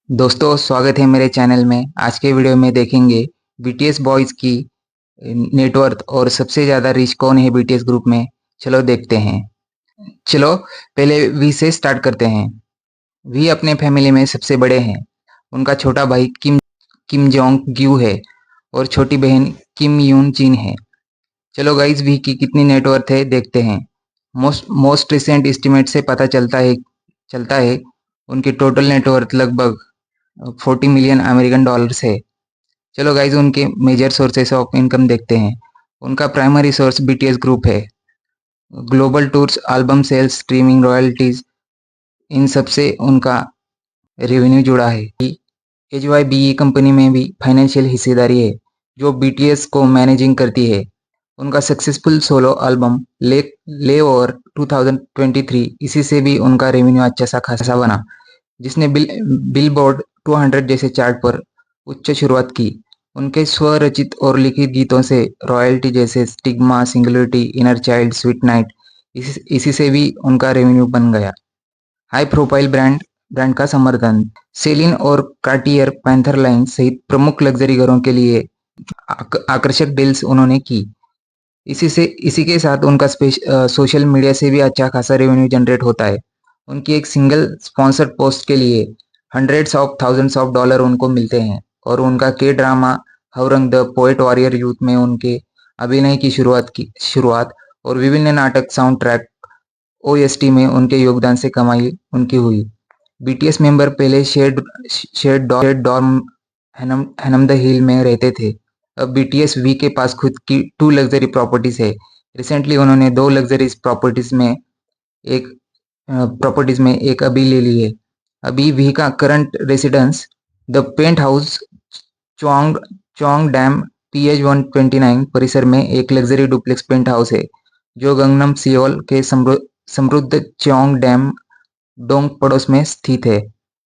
दोस्तों स्वागत है मेरे चैनल में। आज के वीडियो में देखेंगे बीटीएस बॉयज़ की नेटवर्थ और सबसे ज़्यादा रिच कौन है बीटीएस ग्रुप में। चलो देखते हैं। चलो पहले वी से स्टार्ट करते हैं। वी अपने फैमिली में सबसे बड़े हैं। उनका छोटा भाई किम किम जोंग ग्यू है और छोटी बहन किम यून जिन है। चलो गाइस वी की कितनी नेटवर्थ है देखते हैं। मोस्ट रिसेंट एस्टिमेट से पता चलता है उनकी टोटल नेटवर्थ लगभग 40 मिलियन अमेरिकन डॉलर्स है। चलो गाइज उनके मेजर सोर्सेस ऑफ इनकम देखते हैं। उनका प्राइमरी सोर्स बीटीएस ग्रुप है। Global tours, album sales, streaming royalties, इन सब से उनका रेवेन्यू जुड़ा है। एचवाईबीई कंपनी में भी फाइनेंशियल हिस्सेदारी है जो बीटीएस को मैनेजिंग करती है। उनका सक्सेसफुल सोलो एल्बम ले ओवर 2023 इसी से भी उनका रेवेन्यू अच्छा सा खासा बना, जिसने बिलबोर्ड 200 जैसे चार्ट पर उच्च शुरुआत की। उनके स्वरचित और लिखित गीतों से रॉयल्टी जैसे stigma, singularity, inner child, sweet night, इसी से भी उनका रेवेन्यू बन गया। हाई प्रोफाइल ब्रांड का समर्थन, सेलिन और कार्टियर पैंथर लाइन सहित प्रमुख लग्जरी घरों के लिए आकर्षक डील्स उन्होंने की। इसी के साथ उनका सोशल मीडिया से भी अच्छा खासा रेवेन्यू जनरेट होता है। उनकी एक सिंगल स्पॉन्सर्ड पोस्ट के लिए hundreds of thousands of dollar उनको मिलते हैं। और उनका K drama Hwarang the poet warrior youth में उनके अभिनय की शुरुआत और विभिन्न नाटक साउंड ट्रैक ओएसटी में उनके योगदान से कमाई उनकी हुई। बीटीएस मेंबर पहले शेयर्ड डॉर्म हैनम द हिल में रहते थे। अब बीटीएस वी के पास खुद की 2 लग्जरी प्रॉपर्टीज है। रिसेंटली उन्होंने 2 लग्जरी प्रॉपर्टीज में एक अभी ले ली है। अभी वी का current residence the penthouse Cheongdam PH 129 परिसर में एक लग्जरी डुप्लेक्स पेंट हाउस है जो गंगनम सियोल के समृद्ध चोंग डैम डोंग पड़ोस में स्थित है।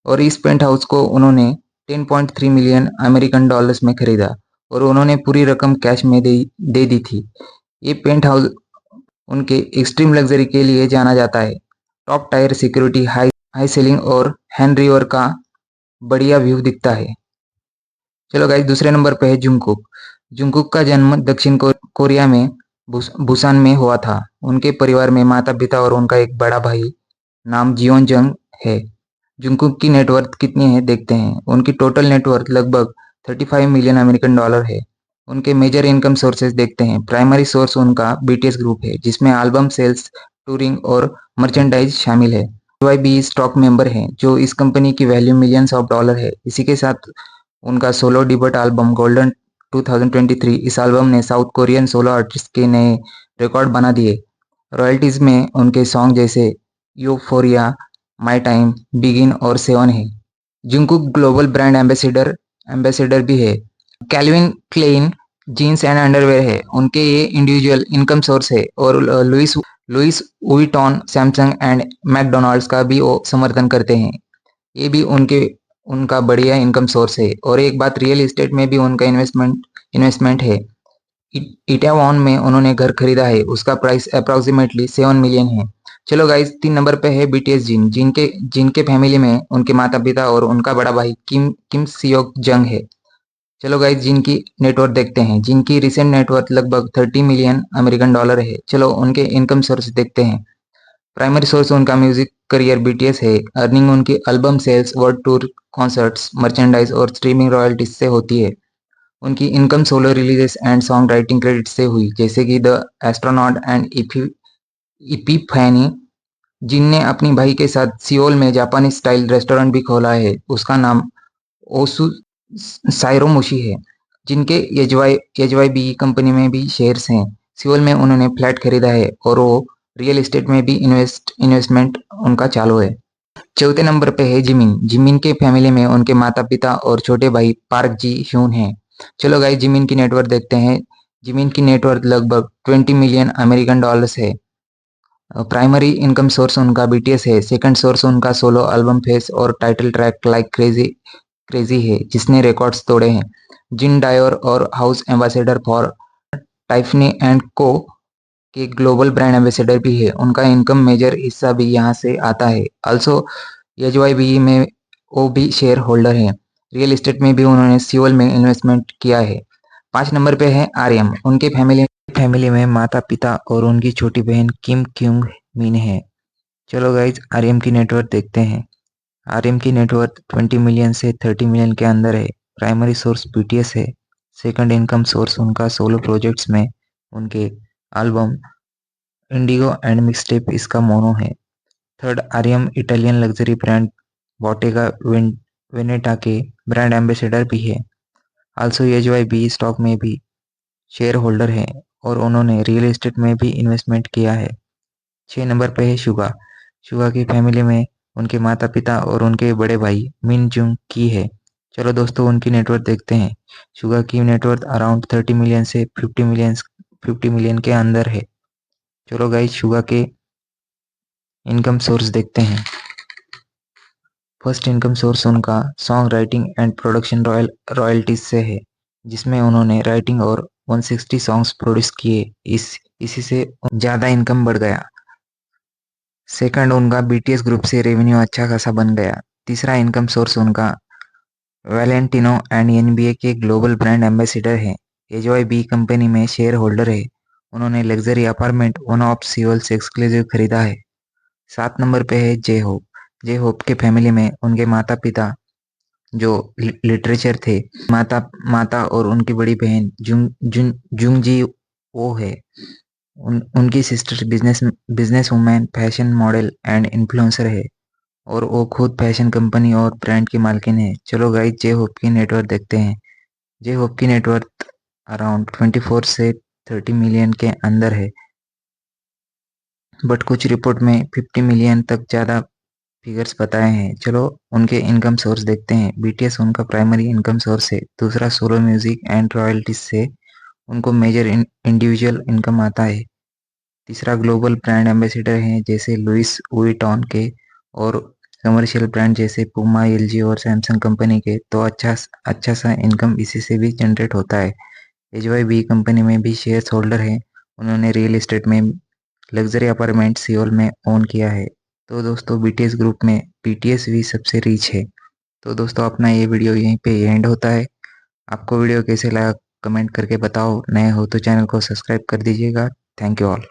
और इस पेंट हाउस को उन्होंने 10.3 मिलियन अमेरिकन डॉलर्स में खरीदा और उन्होंने पूरी रकम कैश में दे दी थी। ये पेंट हाउस उनके एक्सट्रीम लग्जरी के लिए जाना जाता है। Top tier security, high ceiling और हैंड रिवर का बढ़िया व्यू दिखता है। चलो गाइस दूसरे नंबर पे है जुंगकुक। जुंगकुक का जन्म दक्षिण कोरिया में बुसान में हुआ था। उनके परिवार में माता पिता और उनका एक बड़ा भाई नाम जियोन जंग है। जुंगकुक की नेटवर्थ कितनी है देखते हैं। उनकी टोटल नेटवर्थ लगभग 35 मिलियन अमेरिकन डॉलर है। उनके मेजर इनकम सोर्सेज देखते हैं। प्राइमरी सोर्स उनका बीटीएस ग्रुप है जिसमें एल्बम सेल्स, टूरिंग और मर्चेंडाइज शामिल है। वाईबी स्टॉक मेंबर हैं जो इस कंपनी की वैल्यू मिलियंस ऑफ डॉलर है। इसी के साथ उनका सोलो डिबट एल्बम गोल्डन 2023, इस एल्बम ने साउथ कोरियन सोलो आर्टिस्ट के नए रिकॉर्ड बना दिए। रॉयल्टीज में उनके सॉन्ग जैसे यूफोरिया, माई टाइम, बिगिन और सेवन है। जुंगकुक ग्लोबल ब्रांड एम्बेसडर भी है। कैल्विन क्लेइन जीन्स एंड अंडरवेयर है उनके ये इंडिविजुअल इनकम सोर्स है। और लुइस वुइटॉन, सैमसंग एंड मैकडोनाल्ड्स का भी वो समर्थन करते हैं। ये भी उनका बढ़िया इनकम सोर्स है। और एक बात, रियल एस्टेट में भी उनका इन्वेस्टमेंट है। इटावान में उन्होंने घर खरीदा है, उसका प्राइस अप्रोक्सीमेटली 7 मिलियन है। चलो गाइस 3 नंबर पे है बीटीएस जिनके फैमिली में उनके माता पिता और उनका बड़ा भाई किम सियोक जंग है। चलो गाइस जिनकी नेटवर्थ देखते हैं। जिनकी रिसेंट नेटवर्थ लगभग 30 मिलियन अमेरिकन डॉलर है। चलो उनके इनकम सोर्स देखते हैं। प्राइमरी सोर्स उनका म्यूजिक करियर बीटीएस है। अर्निंग उनकी album sales, world tour, concerts, merchandise और स्ट्रीमिंग रॉयल्टीज से होती है। उनकी income solo releases and song writing credit से हुई, जैसे कि द एस्ट्रोनॉट एंड इपिफैनी, जिनने अपनी भाई के साथ सियोल में जापानी स्टाइल रेस्टोरेंट भी खोला है। उसका नाम ओसु साइरोमोशी है। जिनके एचवाईबी कंपनी में भी शेयर्स हैं। सियोल में उन्होंने फ्लैट खरीदा है और वो रियल एस्टेट में भी इन्वेस्टमेंट उनका चालू है। चौथे नंबर पे है जिमिन। जिमिन के फैमिली में उनके माता पिता और छोटे भाई पार्क जी ह्यून हैं। चलो गाइस जिमिन की नेटवर्थ देखते हैं। जिमिन की नेटवर्थ लगभग 20 मिलियन अमेरिकन डॉलर्स है। प्राइमरी इनकम सोर्स उनका बीटीएस है। सेकंड सोर्स उनका सोलो एल्बम फेस और टाइटल ट्रैक लाइक क्रेजी है जिसने रिकॉर्ड्स तोड़े हैं। जिन डायर और हाउस एम्बेसडर फॉर टाइफनी एंड को के ग्लोबल ब्रांड एम्बेसडर भी है। उनका इनकम मेजर हिस्सा भी यहाँ से आता है। ऑल्सो एचवाईबी में वो भी शेयर होल्डर हैं। रियल एस्टेट में भी उन्होंने सियोल में इन्वेस्टमेंट किया है। 5 नंबर पे है आर्यम। उनके फैमिली में माता पिता और उनकी छोटी बहन किम क्यूंग मिन है। चलो गाइज आर्यम की नेटवर्थ देखते हैं। आर्यम की नेटवर्थ 20 मिलियन से 30 मिलियन के अंदर है। प्राइमरी सोर्स बीटीएस है। सेकंड इनकम सोर्स उनका सोलो प्रोजेक्ट्स में उनके एल्बम इंडिगो एंड मिक्सटेप इसका मोनो है। थर्ड आर्यम Italian luxury brand Bottega Veneta के ब्रांड एम्बेसडर भी है। आल्सो एचवाईबी स्टॉक में भी शेयर होल्डर है और उन्होंने रियल एस्टेट में भी इन्वेस्टमेंट किया है। 6 नंबर पे है शुगा। शुगा की फैमिली में उनके माता पिता और उनके बड़े भाई मिन जुंग की है। चलो दोस्तों उनकी नेटवर्थ देखते हैं। शुगा की नेटवर्थ अराउंड 30 मिलियन से 50 मिलियन के अंदर है। चलो गाइस शुगा के इनकम सोर्स देखते हैं। फर्स्ट इनकम सोर्स उनका song writing and production royalties से है, जिसमें उन्होंने राइटिंग और 160 सॉन्ग्स प्रोड्यूस किए। इसी से ज़्यादा इनकम बढ़ गया। सेकंड उनका बीटीएस ग्रुप से रेवेन्यू अच्छा खासा बन गया। तीसरा इनकम सोर्स उनका वैलेंटिनो एंड एनबीए के ग्लोबल ब्रांड एम्बेसडर है। एचवाईबी कंपनी में शेयर होल्डर है। उन्होंने luxury apartment one of Seoul से एक्सक्लूसिव खरीदा है। 7 नंबर पे है जे होप। जे होप के फैमिली में उनके माता पिता जो लिटरेचर थे, माता और उनकी बड़ी बहन जुंग जी वो है। उनकी sister business women, fashion model and influencer है और वो खुद फैशन कंपनी और ब्रांड की मालकिन है। चलो गाइस जे होप की नेटवर्थ देखते हैं। जे होप की नेटवर्थ अराउंड 24 से 30 मिलियन के अंदर है, बट कुछ रिपोर्ट में 50 मिलियन तक ज़्यादा फिगर्स बताए हैं। चलो उनके इनकम सोर्स देखते हैं। बीटीएस उनका प्राइमरी इनकम सोर्स है। दूसरा सोलो म्यूजिक एंड रॉयल्टीज से उनको मेजर इंडिविजुअल इनकम आता है। तीसरा ग्लोबल ब्रांड एम्बेसडर हैं जैसे लुइस वुइटॉन के और कमर्शियल ब्रांड जैसे पुमा, एलजी और सैमसंग कंपनी के, तो अच्छा सा इनकम इसी से भी जनरेट होता है। एचवाईबी कंपनी में भी शेयर्स होल्डर है। उन्होंने रियल एस्टेट में लग्जरी अपार्टमेंट सियोल में ओन किया है। तो दोस्तों बीटीएस ग्रुप में बीटीएस भी सबसे रिच है। तो दोस्तों अपना ये वीडियो यहीं पे एंड होता है। आपको वीडियो कैसे लगा कमेंट करके बताओ। नए हो तो चैनल को सब्सक्राइब कर दीजिएगा। Thank you all.